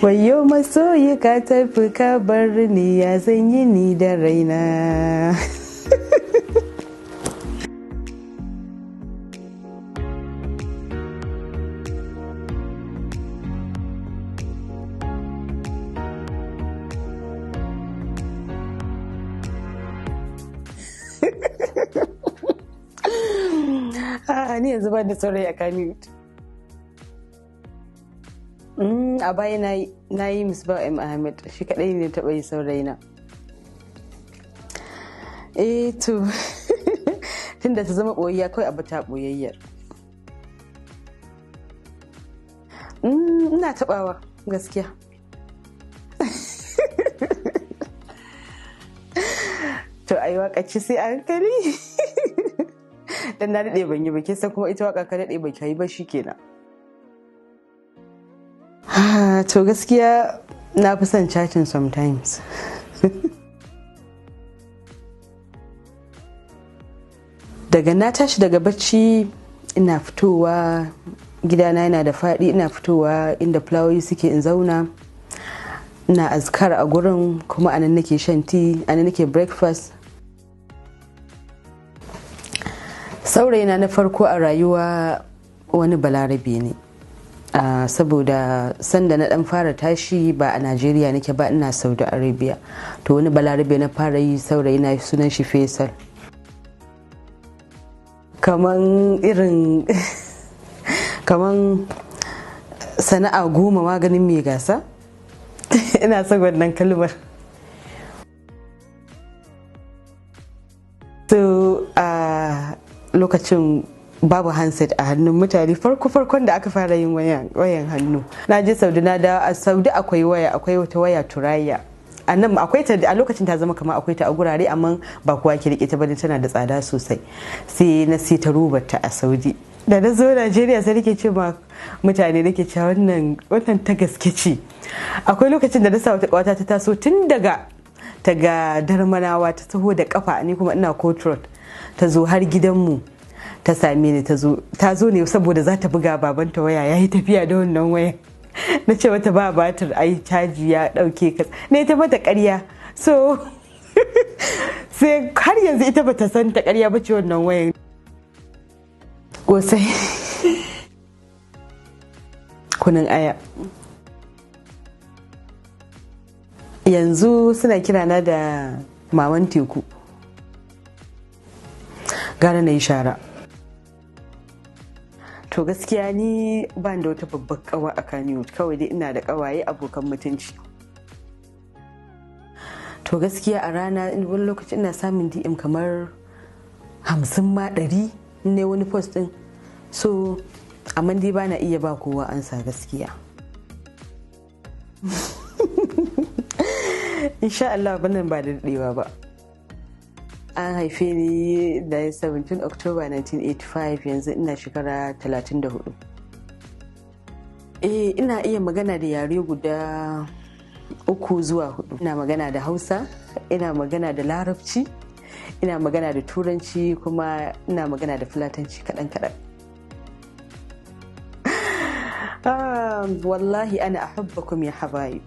wayo masoyi ka tafi ka bar ni ya zan yi ni da raina. Ni yanzu ba da saurayi a Kano. A baya na yi Misbah M. Ahmed, shi kaɗai ne taɓa yi saurayina. To tunda ta zama ɓoyayya kawai abu ta ɓoyayyar. Ina taɓawa gaskiya. To ai wakaci sai a hankali. Dan na daɗe ban yi ba, kin san kuma ita waka ka daɗe ba ka yi ba shikenan. To gaskiya na fi son chatting sometimes. Daga na tashi daga bacci ina fitowa, gidana yana da faɗi, ina fitowa inda fulawoyi suke in zauna, ina azkar a gurin, kuma anan nake shan tea, anan nake breakfast. Saurayina na farko a rayuwa wani balarabe ne. Saboda sanda na dan fara tashi ba a Najeriya nake ba, ina Saudi Arabia. To wani balarabe na fara yi, saurayina sunan shi Faisal. Kaman sana'a goma maganin mai gasa. Ina son wannan kalmar. So lokacin babu handset a hannun mutane, farkon da aka fara yin wayan hannu. Na je Saudi, na dawo a Saudi akwai wata waya turayya. A nan akwai ta, a lokacin ta zama kamar akwai ta a gurare, amma ba kowa ke rike ta ba, tana da tsada sosai. Sai na sai ta robarta a Saudi. Da na zo Najeriya sai nake ce ma mutane, nake cewa wannan ta gaske ce. Akwai lokacin da na sa wata kawata ta taso tun daga Darmanawa, ta taho da kafa, ni kuma ina Court Road, ta zo har gidanmu ta same ni. Ta zo ne saboda za ta buga babanta waya, ya yi tafiya da wannan waya. Na ce mata ba batir, ai caji ya dauke ka, ne ta mata ƙarya. So sai har yanzu ita bata san ta ƙarya bace wannan wayan. Kosai, kunun aya. Yanzu suna kirana da maman teku, gara na yi shara. To gaskiya ni ban da wata babbar kawa a Kano, kawai dai ina da kawaye abokan mutunci. To gaskiya a rana wani lokaci ina samun DM kamar 50 ma 100 ne wani post din. So amma dai bana iya ba kowa ansa gaskiya. Insha Allah wannan ba da daɗewa ba. An haife ni da 17 October 1985, yanzu ina shekara 34. Ina iya magana da yare guda 3 zuwa 4. Ina magana da Hausa, ina magana da Larabci, ina magana da Turanci, kuma ina magana da Fulatanci kaɗan-kaɗan. Wallahi ana ahubbakum ya habaib.